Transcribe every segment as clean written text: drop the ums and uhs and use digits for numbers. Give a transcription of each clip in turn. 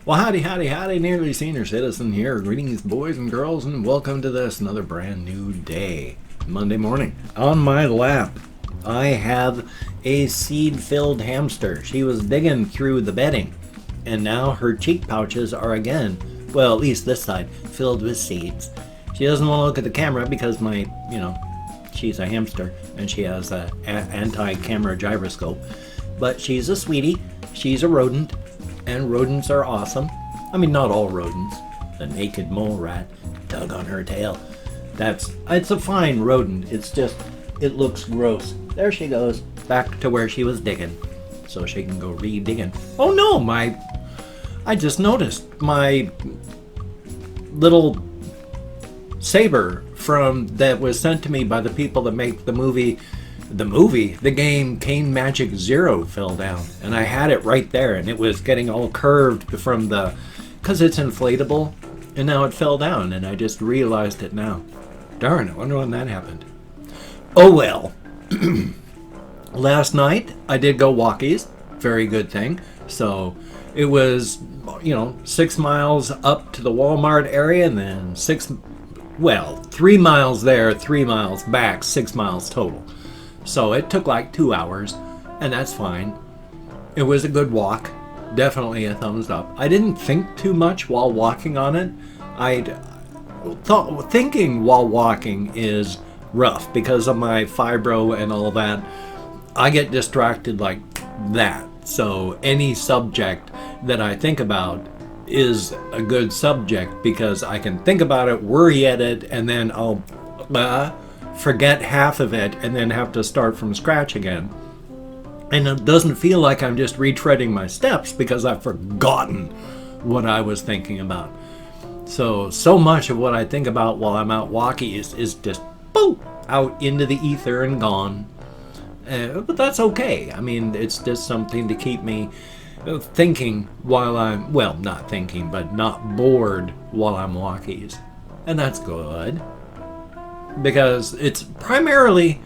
Well, howdy, nearly senior citizen here. Greetings, boys and girls, and welcome to this, another brand new day. Monday morning. On my lap, I have a seed-filled hamster. She was digging through the bedding, and now her cheek pouches are again, well, at least this side, filled with seeds. She doesn't want to look at the camera because she's a hamster, and she has an anti-camera gyroscope. But she's a sweetie. She's a rodent. And rodents are awesome. I mean, not all rodents. The naked mole rat dug on her tail. It's a fine rodent. It's just, it looks gross. There she goes, back to where she was digging. So she can go re-digging. Oh no, I just noticed my little saber that was sent to me by the people that make the game Cane Magic Zero fell down, and I had it right there, and it was getting all curved because it's inflatable, and now it fell down, and I just realized it now. Darn, I wonder when that happened. Oh well. Last night I did go walkies, very good thing. So it was 6 miles up to the Walmart area, and then 3 miles there, 3 miles back, 6 miles total. So it took like 2 hours, and that's fine. It was a good walk. Definitely a thumbs up. I didn't think too much while walking on it. Thinking while walking is rough because of my fibro and all that. I get distracted like that. So any subject that I think about is a good subject because I can think about it, worry at it, and then I'll forget half of it and then have to start from scratch again. And it doesn't feel like I'm just retreading my steps because I've forgotten what I was thinking about. So much of what I think about while I'm out walking is just boom, out into the ether and gone. But that's okay. I mean, it's just something to keep me thinking while I'm, not thinking, but not bored while I'm walkies. And that's good. Because it's primarily,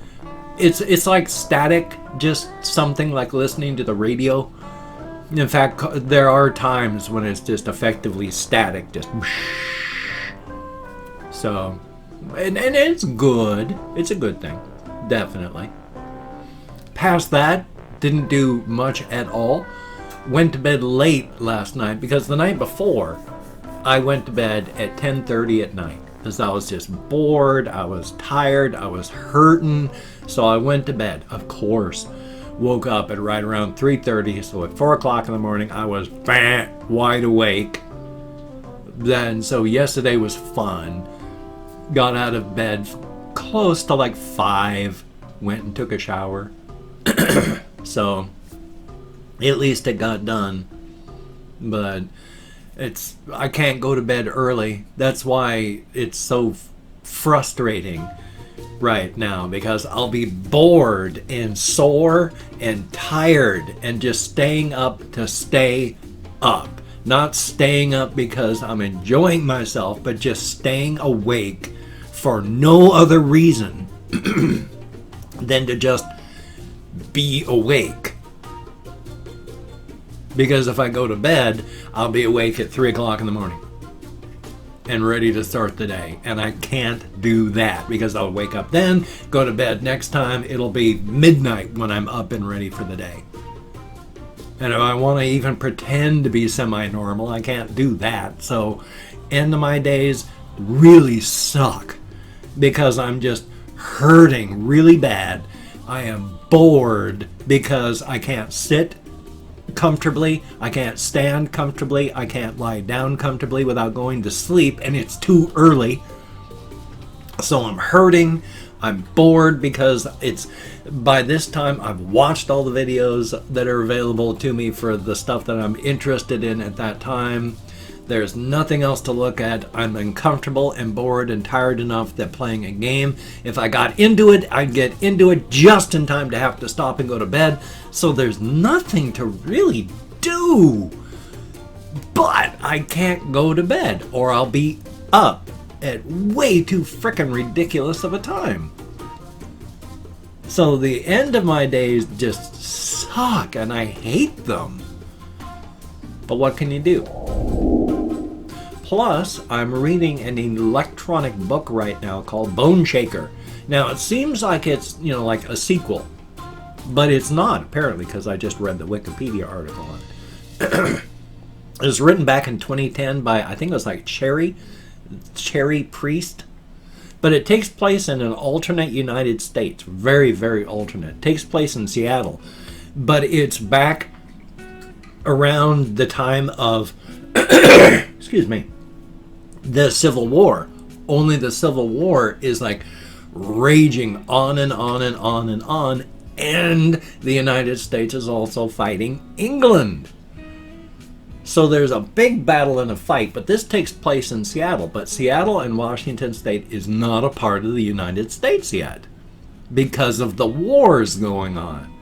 it's like static, just something like listening to the radio. In fact, there are times when it's just effectively static, just so, and it's good. It's a good thing, definitely. Past that, didn't do much at all. Went to bed late last night because the night before, I went to bed at 10:30 at night. Because I was just bored, I was tired, I was hurting, so I went to bed, of course. Woke up at right around 3:30, so at 4 o'clock in the morning, I was wide awake. So yesterday was fun. Got out of bed close to like 5, went and took a shower. So, at least it got done. But I can't go to bed early. That's why it's so frustrating right now, because I'll be bored and sore and tired and just staying up to stay up. Not staying up because I'm enjoying myself, but just staying awake for no other reason than to just be awake. Because if I go to bed, I'll be awake at 3 o'clock in the morning and ready to start the day. And I can't do that because I'll wake up then, go to bed next time. It'll be midnight when I'm up and ready for the day. And if I want to even pretend to be semi-normal, I can't do that. So end of my days really suck because I'm just hurting really bad. I am bored because I can't sit comfortably, I can't stand comfortably, I can't lie down comfortably without going to sleep, and it's too early. So I'm hurting, I'm bored because by this time I've watched all the videos that are available to me for the stuff that I'm interested in at that time. There's nothing else to look at. I'm uncomfortable and bored and tired enough that playing a game, if I got into it, I'd get into it just in time to have to stop and go to bed. So there's nothing to really do. But I can't go to bed or I'll be up at way too frickin' ridiculous of a time. So the end of my days just suck and I hate them. But what can you do? Plus, I'm reading an electronic book right now called Bone Shaker. Now, it seems like it's, like a sequel, but it's not, apparently, because I just read the Wikipedia article on it. It was written back in 2010 by, I think it was like Cherry Priest. But it takes place in an alternate United States. Very, very alternate. It takes place in Seattle. But it's back around the time of, excuse me, the Civil War. Only the Civil War is like raging on and on and on and on. And the United States is also fighting England. So there's a big battle and a fight, but this takes place in Seattle. But Seattle and Washington State is not a part of the United States yet because of the wars going on.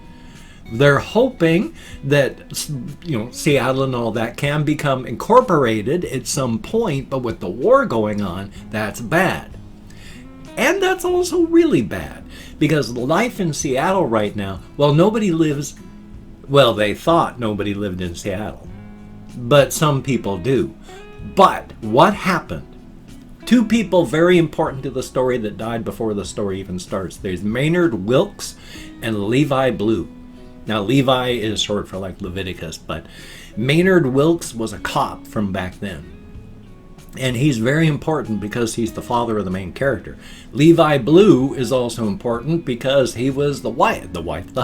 They're hoping that, Seattle and all that can become incorporated at some point, but with the war going on, that's bad. And that's also really bad because life in Seattle right now, nobody lives, they thought nobody lived in Seattle. But some people do. But what happened? Two people very important to the story that died before the story even starts. There's Maynard Wilkes and Levi Blue. Now, Levi is short for like Leviticus, but Maynard Wilkes was a cop from back then. And he's very important because he's the father of the main character. Levi Blue is also important because he was the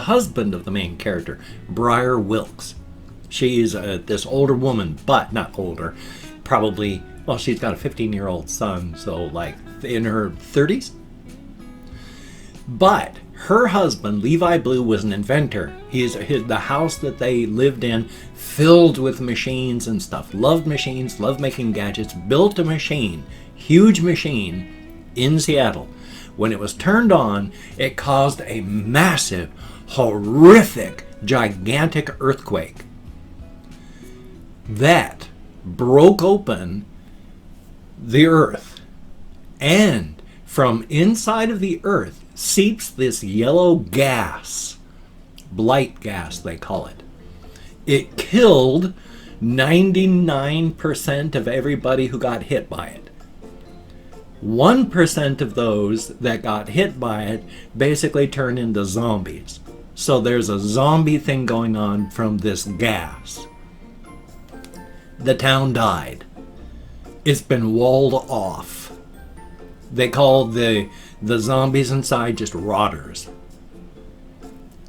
husband of the main character, Briar Wilkes. She's this older woman, but not older, probably, she's got a 15-year-old son, so like in her 30s. But her husband, Levi Blue, was an inventor. The house that they lived in filled with machines and stuff. Loved machines, loved making gadgets, built a machine, huge machine in Seattle. When it was turned on, it caused a massive, horrific, gigantic earthquake that broke open the earth, and from inside of the earth seeps this yellow gas, blight gas they call it. It killed 99% of everybody who got hit by it. 1% of those that got hit by it basically turned into zombies. So there's a zombie thing going on from this gas. The town died. It's been walled off. They called the zombies inside just rotters.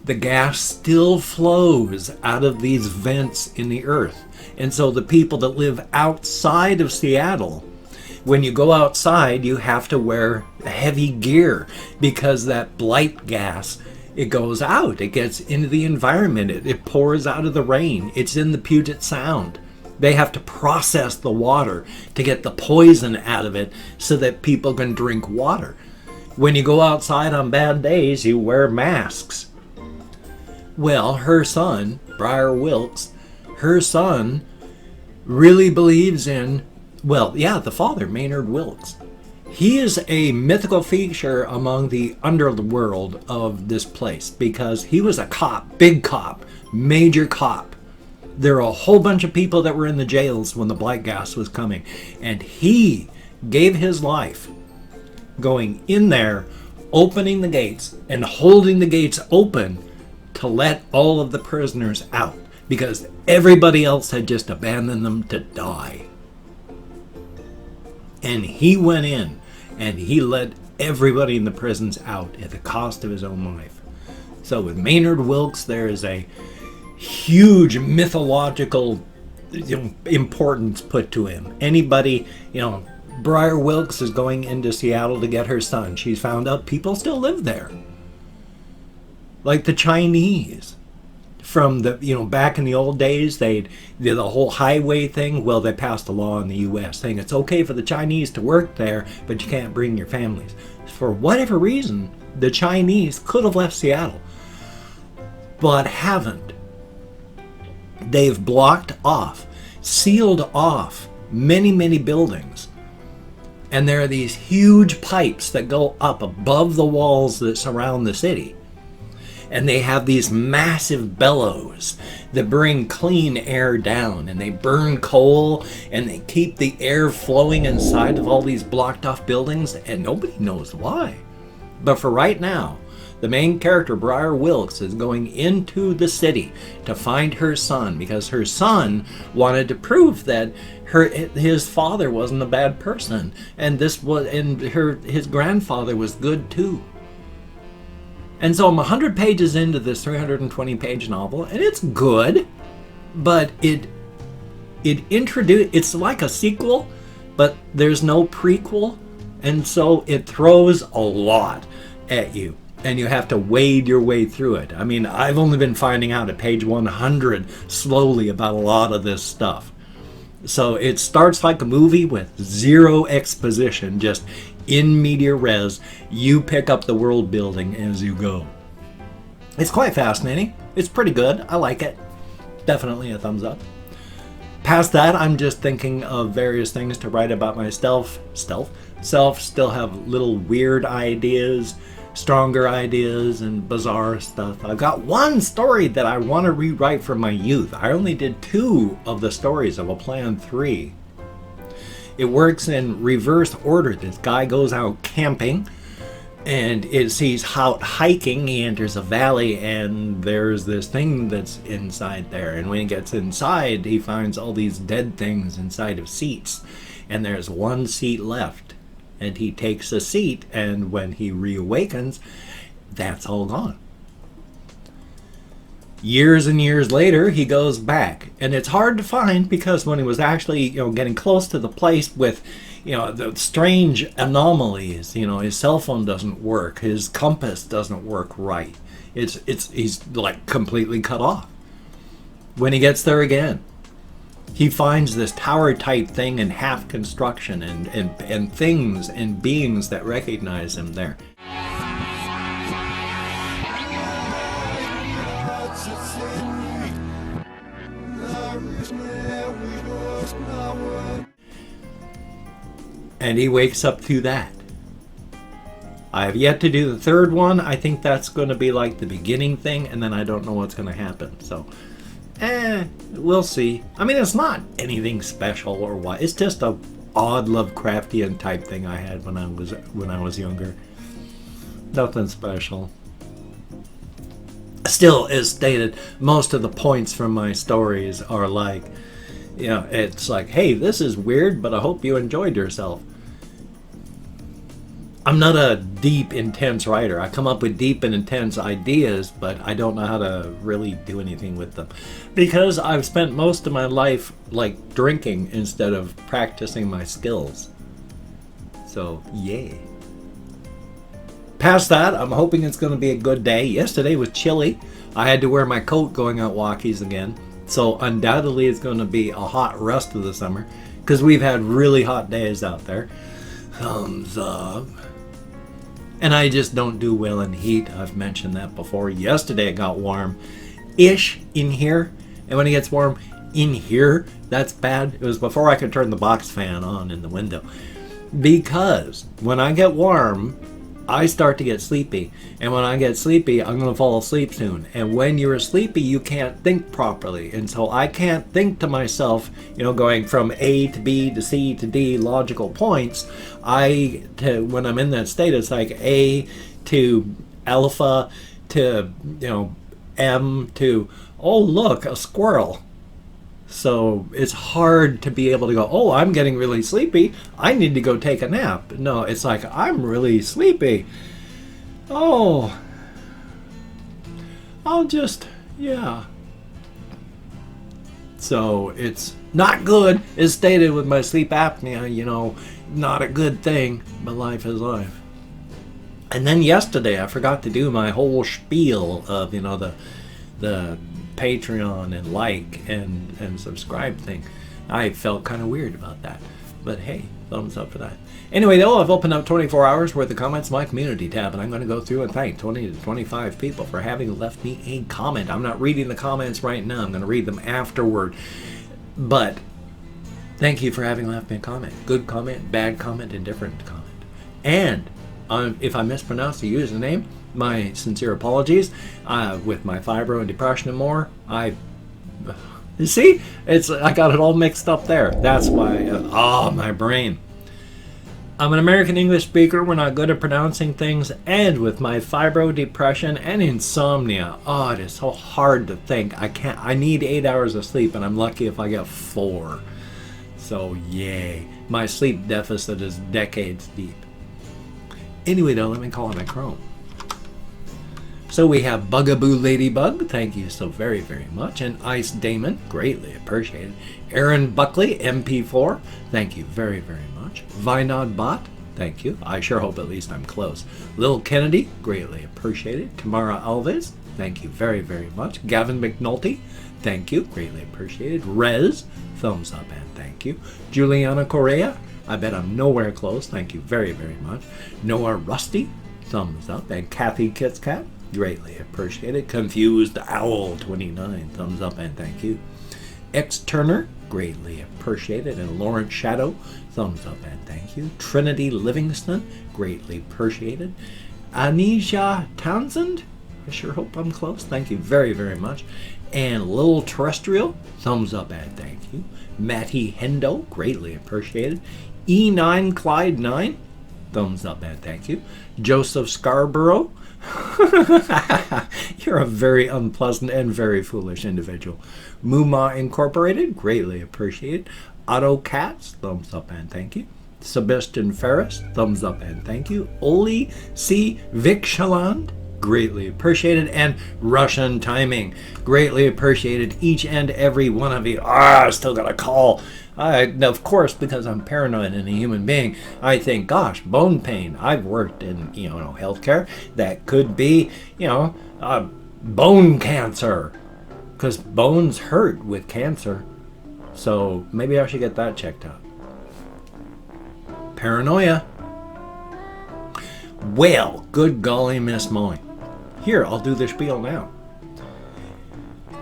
The gas still flows out of these vents in the earth. And so the people that live outside of Seattle, when you go outside, you have to wear heavy gear because that blight gas, it goes out. It gets into the environment. It pours out of the rain. It's in the Puget Sound. They have to process the water to get the poison out of it so that people can drink water. When you go outside on bad days, you wear masks. Well, her son, Briar Wilkes, her son really believes in, the father, Maynard Wilkes. He is a mythical feature among the underworld of this place because he was a cop, big cop, major cop. There are a whole bunch of people that were in the jails when the blight gas was coming. And he gave his life going in there, opening the gates and holding the gates open to let all of the prisoners out because everybody else had just abandoned them to die. And he went in and he let everybody in the prisons out at the cost of his own life. So with Maynard Wilkes, there is a huge mythological importance put to him. Anybody, Briar Wilkes is going into Seattle to get her son. She's found out people still live there. Like the Chinese from the, back in the old days, the whole highway thing, they passed a law in the U.S. saying it's okay for the Chinese to work there, but you can't bring your families. For whatever reason, the Chinese could have left Seattle, but haven't. They've blocked off, sealed off many, many buildings. And there are these huge pipes that go up above the walls that surround the city. and they have these massive bellows that bring clean air down, and they burn coal, and they keep the air flowing inside of all these blocked off buildings, and nobody knows why. But for right now, the main character, Briar Wilkes, is going into the city to find her son, because her son wanted to prove that his father wasn't a bad person, and his grandfather was good too. And so I'm 100 pages into this 320-page novel, and it's good, but it's like a sequel, but there's no prequel, and so it throws a lot at you, and you have to wade your way through it. I mean, I've only been finding out at page 100 slowly about a lot of this stuff. So it starts like a movie with zero exposition, just in media res. You pick up the world building as you go. It's quite fascinating. It's pretty good. I like it. Definitely a thumbs up. Past that, I'm just thinking of various things to write about myself. Still have little weird ideas, stronger ideas, and bizarre stuff. I've got one story that I want to rewrite from my youth. I only did 2 of the stories of a plan 3. It works in reverse order. This guy goes out camping, and he's out hiking. He enters a valley, and there's this thing that's inside there. And when he gets inside, he finds all these dead things inside of seats. And there's one seat left. And he takes a seat, and when he reawakens, that's all gone. Years and years later, he goes back, and it's hard to find, because when he was actually, getting close to the place with, the strange anomalies, his cell phone doesn't work, his compass doesn't work right. He's like completely cut off. When he gets there again, he finds this tower-type thing in half construction, and things and beings that recognize him there. And he wakes up to that. I have yet to do the 3rd one. I think that's going to be like the beginning thing, and then I don't know what's going to happen. So, we'll see. I mean, it's not anything special or what. It's just a odd Lovecraftian type thing I had when I was younger. Nothing special. Still, as stated, most of the points from my stories are like, it's like, hey, this is weird, but I hope you enjoyed yourself. I'm not a deep, intense writer. I come up with deep and intense ideas, but I don't know how to really do anything with them. Because I've spent most of my life, like, drinking instead of practicing my skills. So, yay. Past that, I'm hoping it's going to be a good day. Yesterday was chilly. I had to wear my coat going out walkies again. So, undoubtedly, it's going to be a hot rest of the summer, because we've had really hot days out there. Thumbs up. And I just don't do well in heat. I've mentioned that before. Yesterday it got warm-ish in here. And when it gets warm in here, that's bad. It was before I could turn the box fan on in the window. Because when I get warm, I start to get sleepy. And when I get sleepy, I'm going to fall asleep soon. And when you're sleepy, you can't think properly. And so I can't think to myself, going from A to B to C to D logical points. When I'm in that state, it's like A to alpha to, M to, oh, look, a squirrel. So it's hard to be able to go, oh, I'm getting really sleepy. I need to go take a nap. No, it's like, I'm really sleepy. Oh, I'll just, yeah. So it's not good, as stated with my sleep apnea, not a good thing, but life is life. And then yesterday I forgot to do my whole spiel of, the Patreon and like and subscribe thing. I felt kind of weird about that, but hey, thumbs up for that. Anyway, though, I've opened up 24 hours worth of comments in my community tab, and I'm going to go through and thank 20 to 25 people for having left me a comment. I'm not reading the comments right now. I'm going to read them afterward, but thank you for having left me a comment. Good comment, bad comment, indifferent comment. And if I mispronounce the username, My sincere apologies. With my fibro and depression and more, you see, I got it all mixed up there. That's why. My brain. I'm an American English speaker. We're not good at pronouncing things. And with my fibro, depression, and insomnia, it is so hard to think. I need 8 hours of sleep, and I'm lucky if I get 4. So, yay. My sleep deficit is decades deep. Anyway, though, let me call it my Chrome. So we have Bugaboo Ladybug, thank you so very, very much. And Ice Damon, greatly appreciated. Aaron Buckley, MP4, thank you very, very much. Vinod Bot, thank you. I sure hope at least I'm close. Lil Kennedy, greatly appreciated. Tamara Alves, thank you very, very much. Gavin McNulty, thank you, greatly appreciated. Rez, thumbs up and thank you. Juliana Correa, I bet I'm nowhere close, thank you very, very much. Noah Rusty, thumbs up. And Kathy Kitscat, greatly appreciated. Confused Owl 29, thumbs up and thank you. X Turner, greatly appreciated. And Lawrence Shadow, thumbs up and thank you. Trinity Livingston, greatly appreciated. Anisha Townsend, I sure hope I'm close, thank you very, very much. And Little Terrestrial, thumbs up and thank you. Matty Hendo, greatly appreciated. E9 Clyde 9, thumbs up and thank you. Joseph Scarborough, you're a very unpleasant and very foolish individual. Muma Incorporated, greatly appreciated. Otto Katz, thumbs up and thank you. Sebastian Ferris, thumbs up and thank you. Oli C. Vikshaland, greatly appreciated. And Russian Timing, greatly appreciated each and every one of you. I still got a call. Of course, because I'm paranoid and a human being, I think, gosh, bone pain. I've worked in, healthcare. That could be, bone cancer. Because bones hurt with cancer. So maybe I should get that checked out. Paranoia. Well, good golly, Miss Molly. Here, I'll do the spiel now.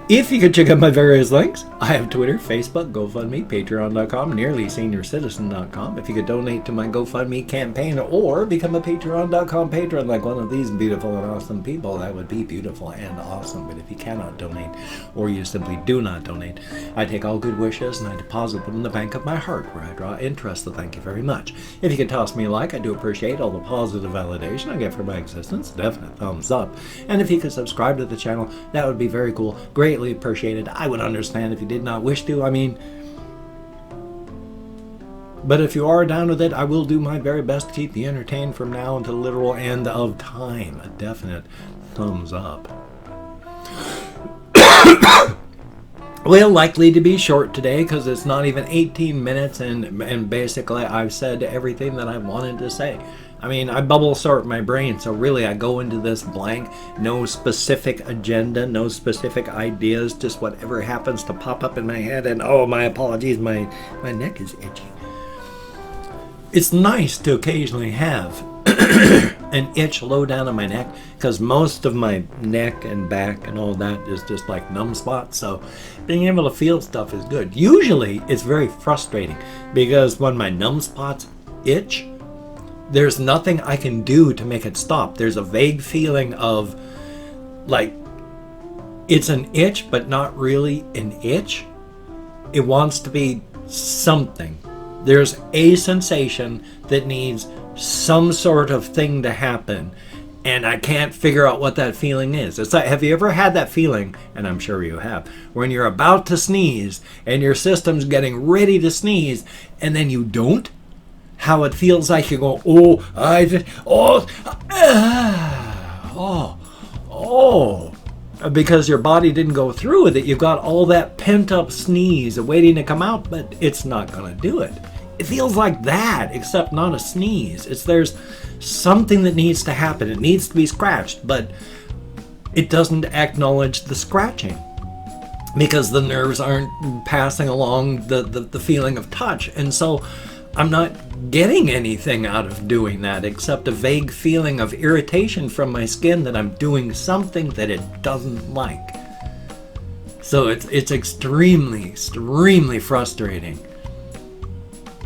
If you could check out my various links, I have Twitter, Facebook, GoFundMe, Patreon.com, NearlySeniorCitizen.com. If you could donate to my GoFundMe campaign or become a Patreon.com patron like one of these beautiful and awesome people, that would be beautiful and awesome. But if you cannot donate or you simply do not donate, I take all good wishes and I deposit them in the bank of my heart where I draw interest, so thank you very much. If you could toss me a like, I do appreciate all the positive validation I get for my existence. Definite thumbs up. And if you could subscribe to the channel, that would be very cool. Greatly appreciated. I would understand if you did not wish to. But if you are down with it, I will do my very best to keep you entertained from now until the literal end of time. A definite thumbs up. Well, likely to be short today because it's not even 18 minutes and basically I've said everything that I wanted to say. I bubble sort my brain, so really I go into this blank, no specific agenda, no specific ideas, just whatever happens to pop up in my head, and my apologies, my neck is itchy. It's nice to occasionally have an itch low down on my neck, because most of my neck and back and all that is just like numb spots, so being able to feel stuff is good. Usually it's very frustrating, because when my numb spots itch, there's nothing I can do to make it stop. There's a vague feeling of like it's an itch but not really an itch. It wants to be something. There's a sensation that needs some sort of thing to happen and I can't figure out what that feeling is. It's like, have you ever had that feeling, and I'm sure you have, when you're about to sneeze and your system's getting ready to sneeze and then you don't? How it feels like you go, because your body didn't go through with it. You've got all that pent up sneeze waiting to come out, but it's not going to do it. It feels like that, except not a sneeze. There's something that needs to happen. It needs to be scratched, but it doesn't acknowledge the scratching because the nerves aren't passing along the feeling of touch. And so I'm not getting anything out of doing that except a vague feeling of irritation from my skin that I'm doing something that it doesn't like. So it's extremely, extremely frustrating.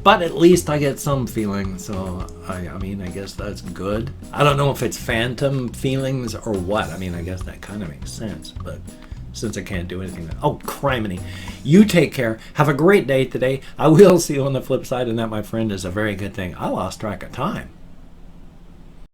But at least I get some feeling, so I mean, I guess that's good. I don't know if it's phantom feelings or what. I mean, I guess that kind of makes sense, but since I can't do anything. Oh, criminy. You take care. Have a great day today. I will see you on the flip side, and that, my friend, is a very good thing. I lost track of time.